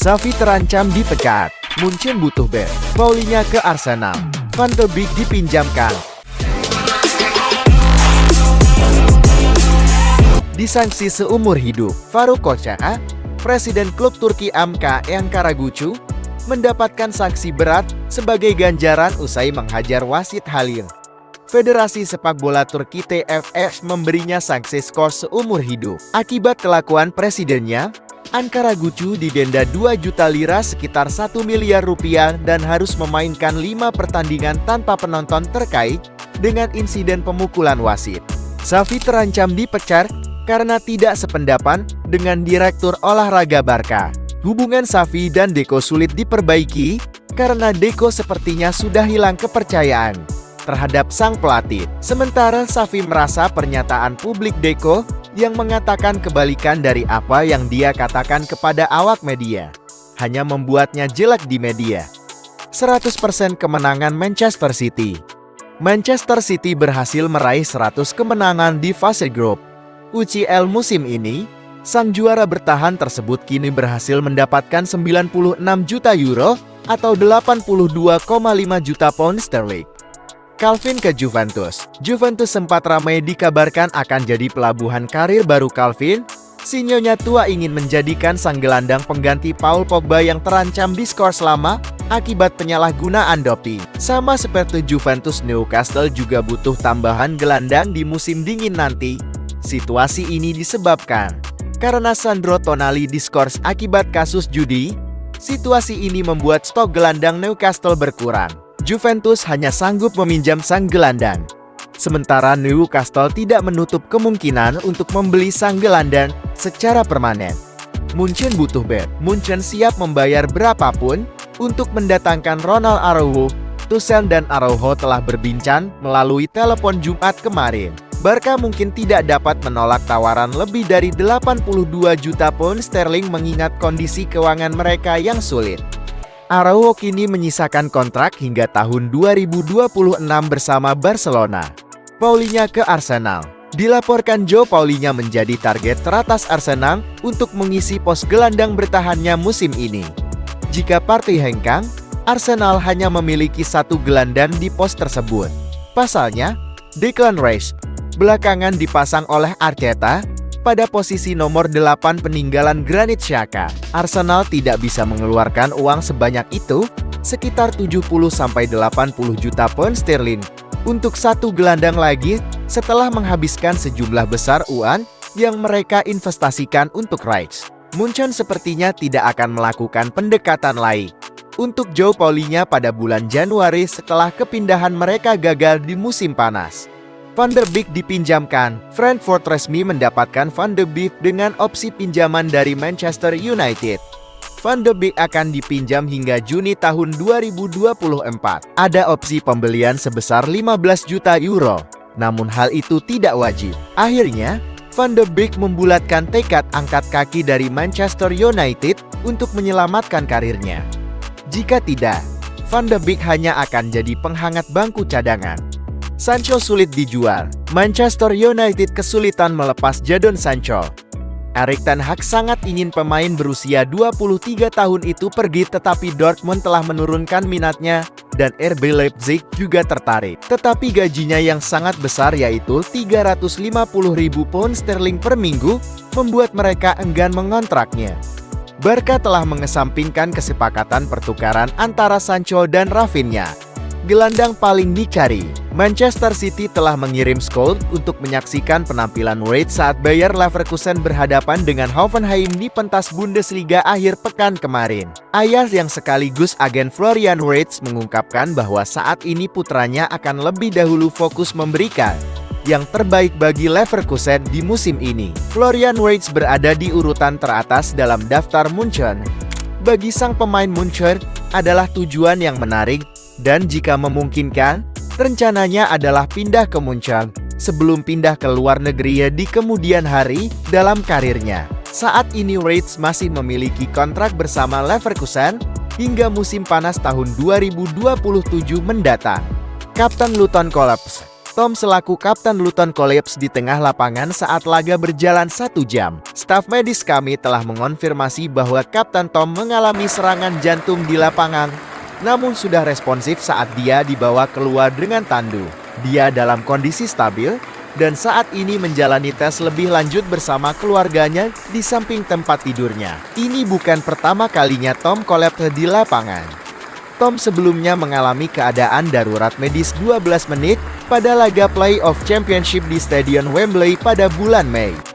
Xavi terancam dipecat. Munchen butuh bek. Paulinho ke Arsenal. Van de Beek dipinjamkan. Disanksi seumur hidup. Faruk Koca, Presiden klub Turki MK Ankaragucu, mendapatkan sanksi berat sebagai ganjaran usai menghajar wasit Halil. Federasi Sepak Bola Turki TFF memberinya sanksi skor seumur hidup. Akibat kelakuan presidennya, Ankaragucu didenda 2 juta lira sekitar 1 miliar rupiah dan harus memainkan 5 pertandingan tanpa penonton terkait dengan insiden pemukulan wasit. Xavi terancam dipecat karena tidak sependapat dengan Direktur Olahraga Barca. Hubungan Xavi dan Deco sulit diperbaiki karena Deco sepertinya sudah hilang kepercayaan terhadap sang pelatih. Sementara Xavi merasa pernyataan publik Deco yang mengatakan kebalikan dari apa yang dia katakan kepada awak media hanya membuatnya jelek di media. 100% kemenangan Manchester City. Manchester City berhasil meraih 100 kemenangan di fase grup UCL musim ini. Sang juara bertahan tersebut kini berhasil mendapatkan 96 juta euro atau 82,5 juta pound sterling. Calvin ke Juventus. Juventus sempat ramai dikabarkan akan jadi pelabuhan karir baru Calvin. Si nyonya tua ingin menjadikan sang gelandang pengganti Paul Pogba yang terancam diskors lama akibat penyalahgunaan doping. Sama seperti Juventus, Newcastle juga butuh tambahan gelandang di musim dingin nanti. Situasi ini disebabkan karena Sandro Tonali diskors akibat kasus judi. Situasi ini membuat stok gelandang Newcastle berkurang. Juventus hanya sanggup meminjam sang gelandang. Sementara Newcastle tidak menutup kemungkinan untuk membeli sang gelandang secara permanen. Munchen butuh bek. Munchen siap membayar berapapun untuk mendatangkan Ronald Araujo. Tuchel dan Araujo telah berbincang melalui telepon Jumat kemarin. Barca mungkin tidak dapat menolak tawaran lebih dari 82 juta pound sterling mengingat kondisi keuangan mereka yang sulit. Araujo kini menyisakan kontrak hingga tahun 2026 bersama Barcelona. Paulinho ke Arsenal. Dilaporkan João Paulinho menjadi target teratas Arsenal untuk mengisi pos gelandang bertahannya musim ini. Jika Partey hengkang, Arsenal hanya memiliki 1 gelandang di pos tersebut. Pasalnya, Declan Rice belakangan dipasang oleh Arteta pada posisi nomor 8 peninggalan Granit Xhaka. Arsenal tidak bisa mengeluarkan uang sebanyak itu, sekitar 70-80 juta pound sterling, untuk 1 gelandang lagi setelah menghabiskan sejumlah besar uang yang mereka investasikan untuk Rice. Munchen sepertinya tidak akan melakukan pendekatan lain untuk João Paulinho pada bulan Januari setelah kepindahan mereka gagal di musim panas. Van de Beek dipinjamkan. Frankfurt resmi mendapatkan Van de Beek dengan opsi pinjaman dari Manchester United. Van de Beek akan dipinjam hingga Juni tahun 2024. Ada opsi pembelian sebesar 15 juta euro. Namun hal itu tidak wajib. Akhirnya, Van de Beek membulatkan tekad angkat kaki dari Manchester United untuk menyelamatkan karirnya. Jika tidak, Van de Beek hanya akan jadi penghangat bangku cadangan. Sancho sulit dijual. Manchester United kesulitan melepas Jadon Sancho. Erik ten Hag sangat ingin pemain berusia 23 tahun itu pergi, tetapi Dortmund telah menurunkan minatnya dan RB Leipzig juga tertarik. Tetapi gajinya yang sangat besar yaitu 350.000 pound sterling per minggu membuat mereka enggan mengontraknya. Barca telah mengesampingkan kesepakatan pertukaran antara Sancho dan Rafinha, gelandang paling dicari. Manchester City telah mengirim scout untuk menyaksikan penampilan Wright saat Bayer Leverkusen berhadapan dengan Hoffenheim di pentas Bundesliga akhir pekan kemarin. Ayah yang sekaligus agen Florian Wirtz mengungkapkan bahwa saat ini putranya akan lebih dahulu fokus memberikan yang terbaik bagi Leverkusen di musim ini. Florian Wirtz berada di urutan teratas dalam daftar Munchen. Bagi sang pemain, Munchen adalah tujuan yang menarik, dan jika memungkinkan, rencananya adalah pindah ke Munchen sebelum pindah ke luar negeri di kemudian hari dalam karirnya. Saat ini Wirtz masih memiliki kontrak bersama Leverkusen hingga musim panas tahun 2027 mendatang. Kapten Luton kolaps. Tom selaku Kapten Luton kolaps di tengah lapangan saat laga berjalan 1 jam. Staf medis kami telah mengonfirmasi bahwa Kapten Tom mengalami serangan jantung di lapangan, namun sudah responsif saat dia dibawa keluar dengan tandu. Dia dalam kondisi stabil, dan saat ini menjalani tes lebih lanjut bersama keluarganya di samping tempat tidurnya. Ini bukan pertama kalinya Tom kolaps di lapangan. Tom sebelumnya mengalami keadaan darurat medis 12 menit pada laga Play-off Championship di Stadion Wembley pada bulan Mei.